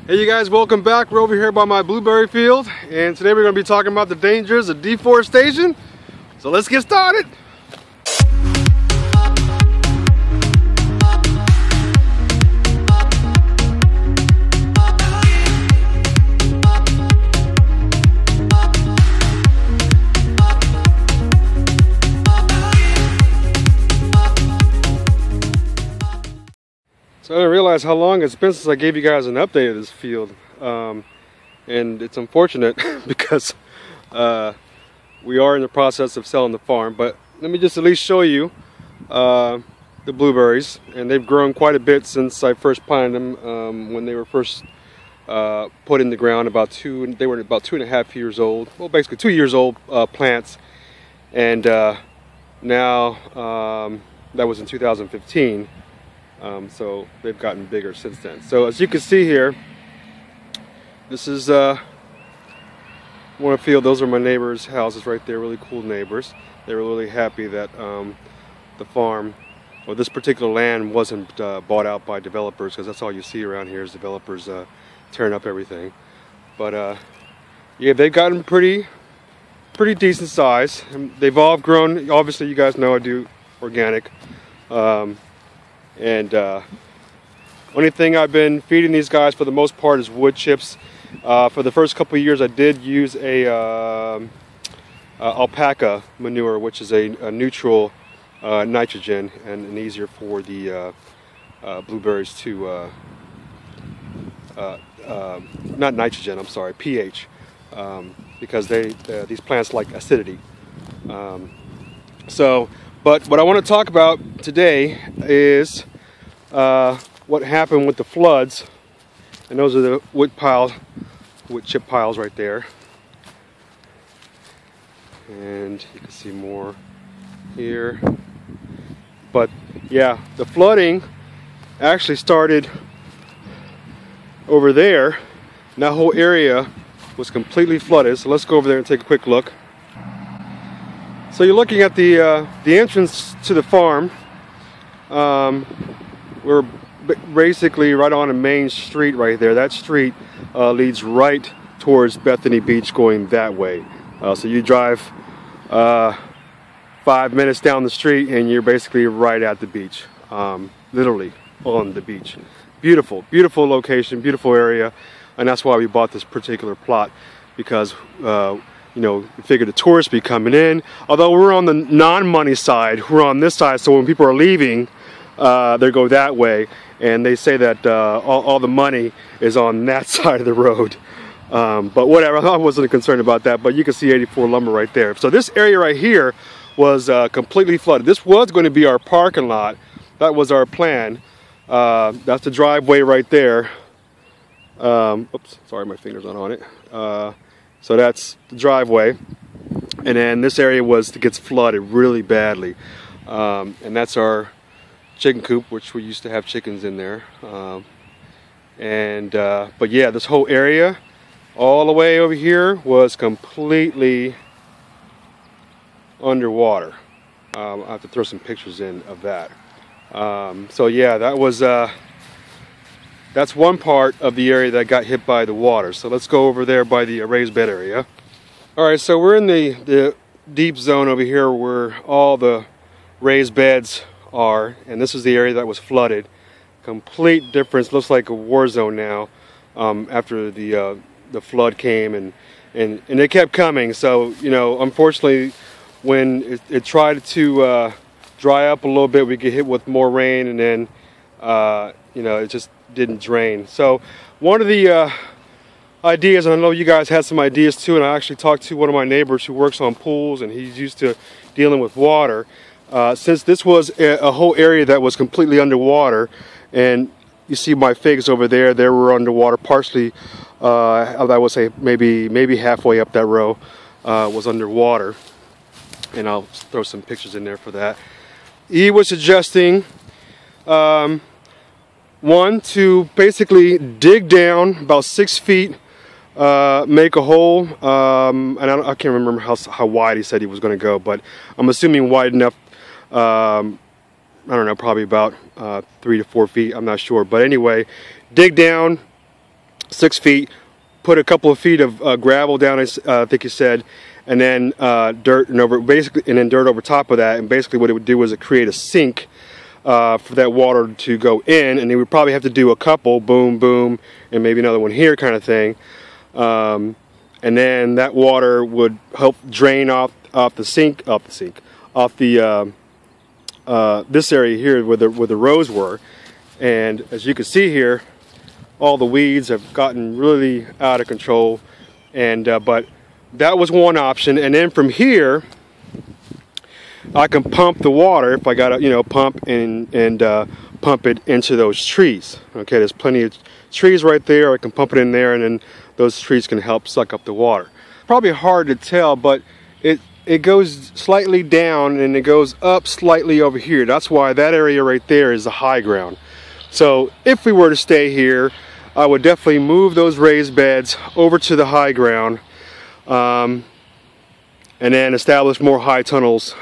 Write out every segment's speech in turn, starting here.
Hey you guys, welcome back. We're over here by my blueberry field, and today we're going to be talking about the dangers of deforestation. So let's get started. So I didn't realize how long it's been since I gave you guys an update of this field, and it's unfortunate because we are in the process of selling the farm. But let me just at least show you the blueberries, and they've grown quite a bit since I first planted them. When they were first put in the ground, they were about 2.5 years old. Well, basically 2 years old plants, and now that was in 2015. So they've gotten bigger since then. So as you can see here, this is one field. Those are my neighbors' houses right there. Really cool neighbors. They were really happy that the farm, or this particular land, wasn't bought out by developers, because that's all you see around here is developers tearing up everything. But yeah, they've gotten pretty decent size. And they've all grown. Obviously, you guys know I do organic. Only thing I've been feeding these guys for the most part is wood chips. For the first couple of years I did use a alpaca manure, which is a neutral nitrogen and easier for the blueberries to not nitrogen, I'm sorry, pH, because these plants like acidity. But what I want to talk about today is what happened with the floods, and those are the wood chip piles right there. And you can see more here. But yeah, the flooding actually started over there, and that whole area was completely flooded. So let's go over there and take a quick look. So you're looking at the entrance to the farm. We're basically right on a main street right there. That street leads right towards Bethany Beach, going that way. So you drive 5 minutes down the street and you're basically right at the beach, literally on the beach. Beautiful, beautiful location, beautiful area, and that's why we bought this particular plot, because you know, we figured the tourists be coming in. Although we're on the non-money side, we're on this side, so when people are leaving, they go that way, and they say that all the money is on that side of the road. But whatever, I wasn't concerned about that. But you can see 84 lumber right there. So this area right here was completely flooded. This was going to be our parking lot. That was our plan. That's the driveway right there. Oops, sorry, my finger's not on it. So that's the driveway, and then this area gets flooded really badly, and that's our chicken coop, which we used to have chickens in there. But yeah, this whole area, all the way over here, was completely underwater. I'll have to throw some pictures in of that. So yeah, that's one part of the area that got hit by the water. So let's go over there by the raised bed area. Alright, so we're in the deep zone over here where all the raised beds are, and this is the area that was flooded. Complete difference. Looks like a war zone now, after the flood came, and it kept coming. So, you know, unfortunately, when it tried to dry up a little bit, we get hit with more rain, and then you know, it just didn't drain. So one of the ideas, and I know you guys had some ideas too, and I actually talked to one of my neighbors who works on pools, and he's used to dealing with water. Since this was a whole area that was completely underwater, and you see my figs over there, they were underwater partially. I would say maybe halfway up that row was underwater, and I'll throw some pictures in there for that. He was suggesting one, to basically dig down about 6 feet, make a hole, and I can't remember how wide he said he was going to go, but I'm assuming wide enough, I don't know, probably about 3 to 4 feet, I'm not sure. But anyway, dig down, 6 feet, put a couple of feet of gravel down, I think he said, and then dirt and then dirt over top of that. And basically what it would do was it create a sink for that water to go in, and they would probably have to do a couple, boom, boom, and maybe another one here kind of thing. And then that water would help drain off this area here where the rows were. And as you can see here, all the weeds have gotten really out of control. And but that was one option. And then from here, I can pump the water if I got to, pump and pump it into those trees. Okay, there's plenty of trees right there. I can pump it in there, and then those trees can help suck up the water. Probably hard to tell, but it goes slightly down and it goes up slightly over here. That's why that area right there is the high ground. So if we were to stay here, I would definitely move those raised beds over to the high ground, and then establish more high tunnels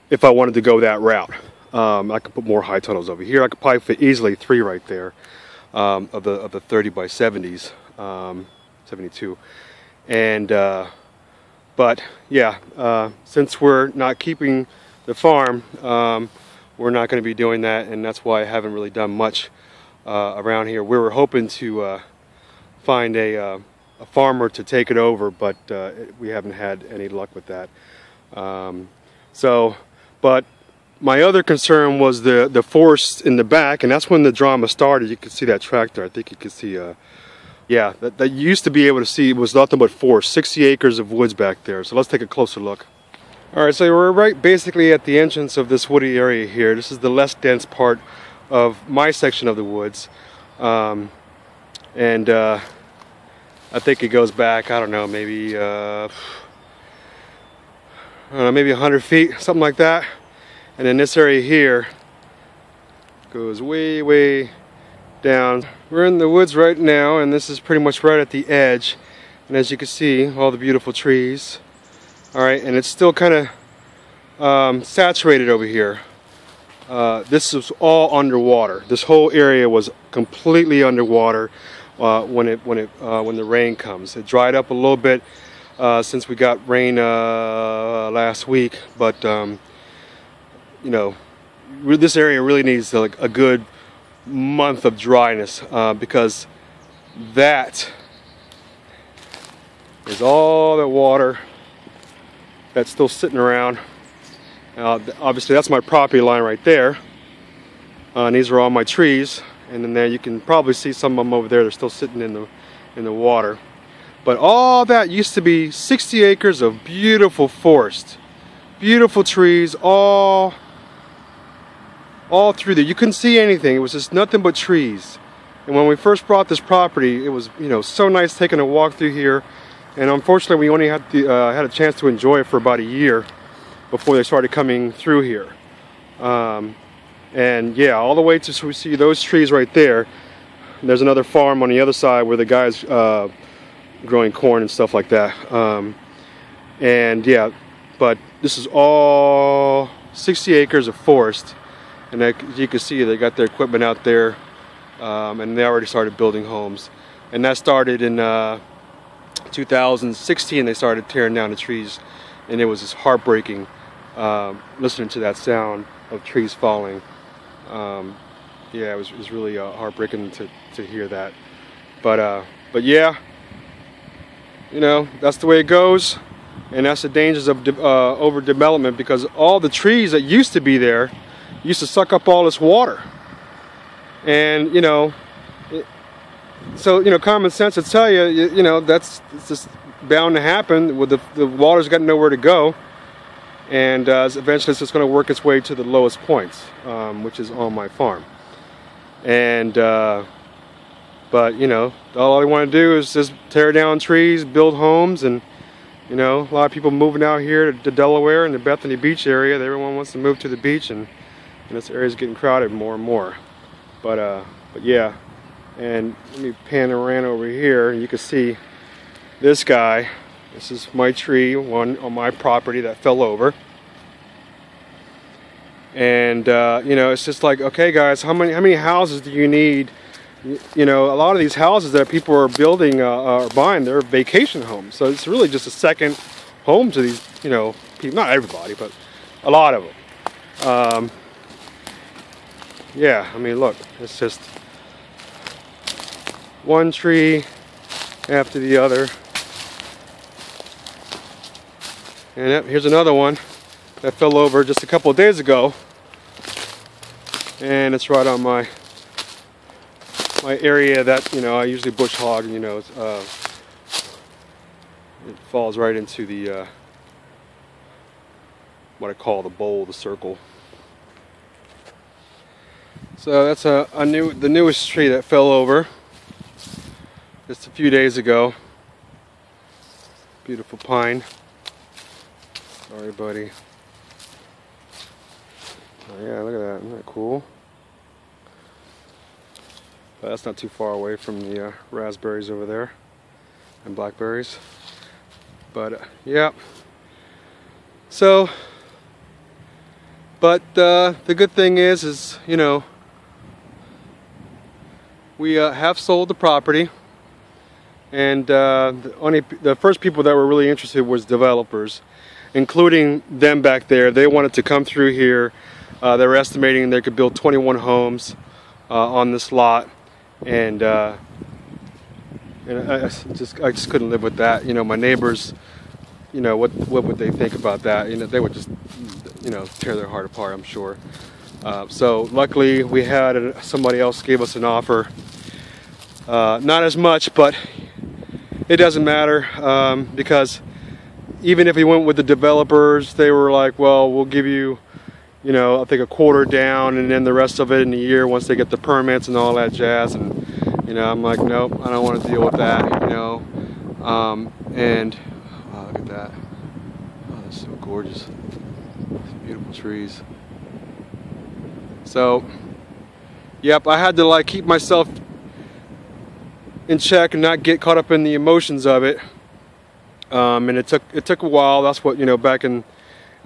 if I wanted to go that route. I could put more high tunnels over here. I could probably fit easily 3 right there of the 30 by 70s, 72. And but yeah, since we're not keeping the farm, we're not going to be doing that, and that's why I haven't really done much around here. We were hoping to find a farmer to take it over, but we haven't had any luck with that. But my other concern was the forest in the back, and that's when the drama started. You can see that tractor. I think you can see, yeah, that you used to be able to see. It was nothing but forest, 60 acres of woods back there. So let's take a closer look. All right, so we're right basically at the entrance of this woody area here. This is the less dense part of my section of the woods, and I think it goes back, I don't know, maybe maybe 100 feet, something like that. And then this area here goes way, way down. We're in the woods right now, and this is pretty much right at the edge. And as you can see, all the beautiful trees. All right, and it's still kind of saturated over here. This is all underwater. This whole area was completely underwater when the rain comes. It dried up a little bit since we got rain last week, but you know, this area really needs like a good month of dryness, because that is all that water that's still sitting around. Obviously that's my property line right there, and these are all my trees, and then there you can probably see some of them over there. They're still sitting in the water. But all that used to be 60 acres of beautiful forest, beautiful trees, all through there. You couldn't see anything. It was just nothing but trees. And when we first bought this property, it was, so nice taking a walk through here. And unfortunately, we only had a chance to enjoy it for about a year before they started coming through here. And yeah, all the way to, so we see those trees right there. There's another farm on the other side where the guy's growing corn and stuff like that. And yeah, but this is all 60 acres of forest. And as you can see, they got their equipment out there, and they already started building homes. And that started in 2016. They started tearing down the trees, and it was just heartbreaking listening to that sound of trees falling. Yeah, it was really heartbreaking to hear that. But yeah, that's the way it goes, and that's the dangers of overdevelopment, because all the trees that used to be there used to suck up all this water. And so common sense would tell you, it's just bound to happen. With the water's got nowhere to go, and eventually it's just going to work its way to the lowest points, which is on my farm. And but all I want to do is just tear down trees, build homes, and a lot of people moving out here to Delaware and the Bethany Beach area. Everyone wants to move to the beach, and this area is getting crowded more and more. But yeah, and let me pan around over here, and you can see this guy. This is my tree, one on my property that fell over. And it's just like, okay guys, how many houses do you need you know, a lot of these houses that people are building or buying, they're vacation homes. So it's really just a second home to these, you know, people. Not everybody, but a lot of them. Yeah, I mean, look, it's just one tree after the other. And yep, here's another one that fell over just a couple of days ago. And it's right on my area that, you know, I usually bush hog, and, you know, it falls right into the what I call the bowl, the circle. So that's the newest tree that fell over just a few days ago. Beautiful pine. Sorry, buddy. Oh yeah, look at that. Isn't that cool? But that's not too far away from the raspberries over there and blackberries. But yeah. So, but the good thing is you know, we have sold the property, and the first people that were really interested was developers, including them back there. They wanted to come through here. They were estimating they could build 21 homes on this lot, and I just couldn't live with that. You know, my neighbors, you know, what would they think about that? You know, they would just, you know, tear their heart apart, I'm sure. So luckily we had somebody else gave us an offer. Not as much, but it doesn't matter, because even if we went with the developers, they were like, well, we'll give you, you know, I think a quarter down, and then the rest of it in a year once they get the permits and all that jazz. And, you know, I'm like, nope, I don't want to deal with that, you know. And oh, look at that. Oh, that's so gorgeous. Some beautiful trees. So, yep, I had to like keep myself in check and not get caught up in the emotions of it. And it took a while. That's what, you know, back in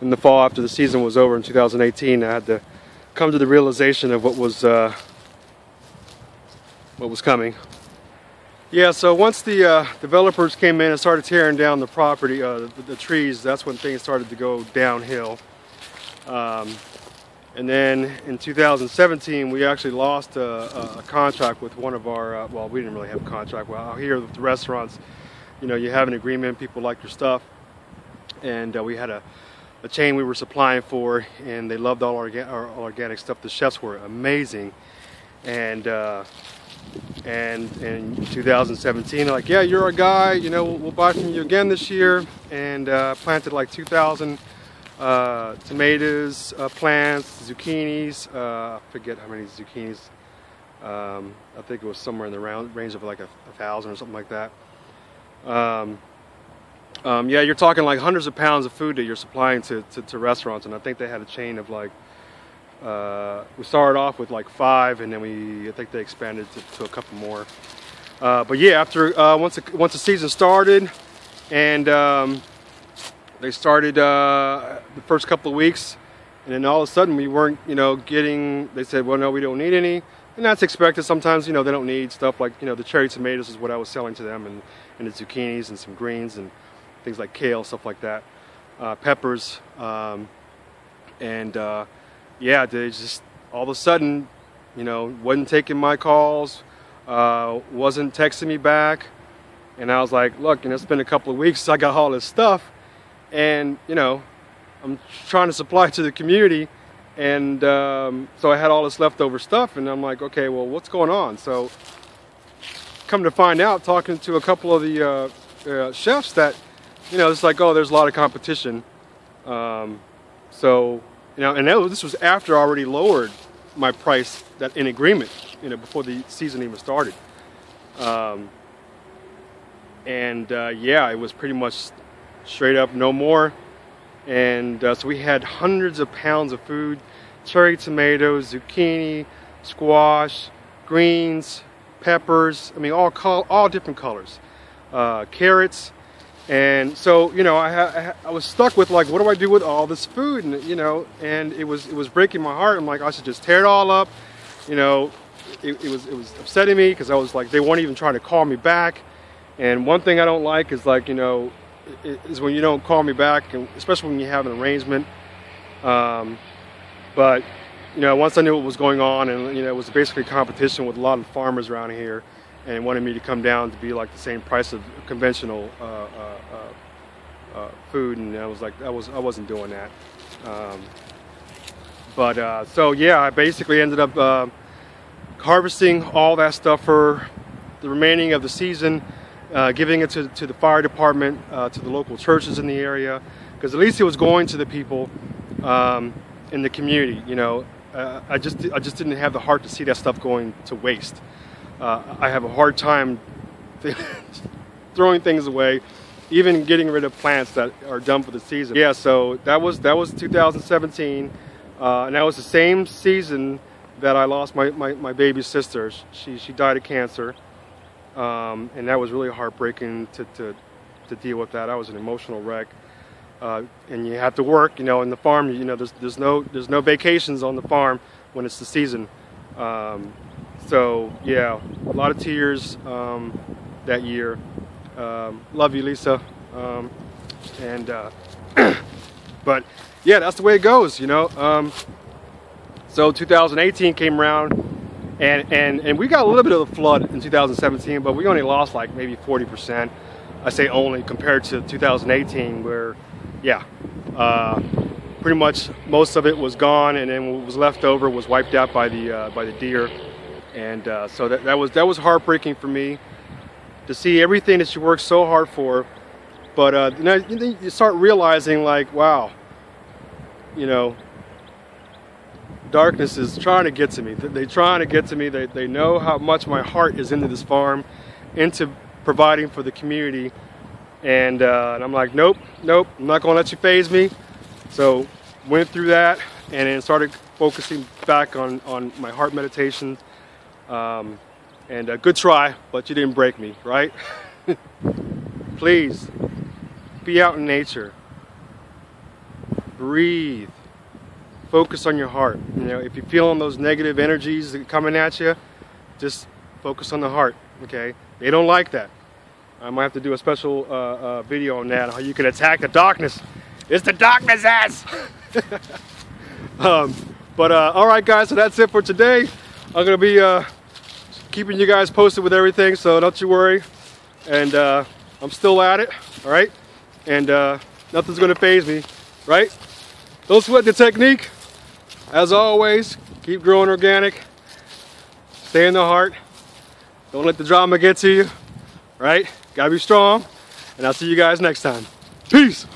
the fall after the season was over in 2018, I had to come to the realization of what was coming. Yeah, so once the developers came in and started tearing down the property, the trees, that's when things started to go downhill. And then in 2017, we actually lost a contract with one of our, well, we didn't really have a contract. Well, out here with the restaurants, you know, you have an agreement, people like your stuff. And we had a chain we were supplying for, and they loved all our organic stuff. The chefs were amazing. And in 2017, they're like, yeah, you're our guy, you know, we'll buy from you again this year. And planted like 2,000 tomatoes, plants, zucchinis, I forget how many zucchinis. I think it was somewhere in the range of like 1,000 or something like that. Yeah, you're talking like hundreds of pounds of food that you're supplying to restaurants, and I think they had a chain of like, we started off with like 5, and then I think they expanded to a couple more. But yeah, after once the season started, and they started the first couple of weeks, and then all of a sudden we weren't, you know, getting. They said, well, no, we don't need any, and that's expected. Sometimes, you know, they don't need stuff like, you know, the cherry tomatoes is what I was selling to them, and the zucchinis and some greens and things like kale, stuff like that, peppers, and yeah, they just all of a sudden, you know, wasn't taking my calls, wasn't texting me back, and I was like, look, you know, it's been a couple of weeks since I got all this stuff, and you know, I'm trying to supply to the community, and so I had all this leftover stuff, and I'm like, okay, well, what's going on? So come to find out, talking to a couple of the chefs, that, you know, it's like, oh, there's a lot of competition. So, you know, and this was after I already lowered my price that in agreement, you know, before the season even started. Yeah, it was pretty much straight up no more. And so we had hundreds of pounds of food, cherry tomatoes, zucchini, squash, greens, peppers, I mean, all different colors, carrots. And so, you know, I was stuck with like, what do I do with all this food? And, you know, and it was breaking my heart. I'm like, I should just tear it all up, you know, it was upsetting me because I was like, they weren't even trying to call me back. And one thing I don't like is, like, you know, is when you don't call me back, and especially when you have an arrangement. But you know, once I knew what was going on, and you know, it was basically competition with a lot of farmers around here, and wanted me to come down to be like the same price of conventional food, and I was like, I wasn't doing that. So yeah, I basically ended up harvesting all that stuff for the remaining of the season, giving it to the fire department, to the local churches in the area, because at least it was going to the people in the community. You know, I just didn't have the heart to see that stuff going to waste. I have a hard time throwing things away, even getting rid of plants that are done for the season. Yeah, so that was 2017, and that was the same season that I lost my baby sister. She died of cancer, and that was really heartbreaking to deal with that. I was an emotional wreck, and you have to work, you know, in the farm. You know, there's no vacations on the farm when it's the season. So yeah, a lot of tears that year. Love you, Lisa. But yeah, that's the way it goes, you know. So 2018 came around, and we got a little bit of a flood in 2017, but we only lost like maybe 40%. I say only compared to 2018, where yeah, pretty much most of it was gone, and then what was left over was wiped out by the deer. And so that was heartbreaking for me to see everything that you worked so hard for. But you start realizing, like, wow, you know, darkness is trying to get to me. They're trying to get to me. They know how much my heart is into this farm, into providing for the community. And I'm like, nope, I'm not going to let you faze me. So went through that, and then started focusing back on my heart meditations. And a good try, but you didn't break me, right? Please, be out in nature. Breathe. Focus on your heart. You know, if you're feeling those negative energies coming at you, just focus on the heart, okay? They don't like that. I might have to do a special video on that, how you can attack the darkness. It's the darkness ass! All right, guys, so that's it for today. I'm going to be keeping you guys posted with everything, so don't you worry. And I'm still at it, all right? And nothing's gonna faze me, right? Don't sweat the technique. As always, keep growing organic. Stay in the heart. Don't let the drama get to you, right? Gotta be strong. And I'll see you guys next time. Peace.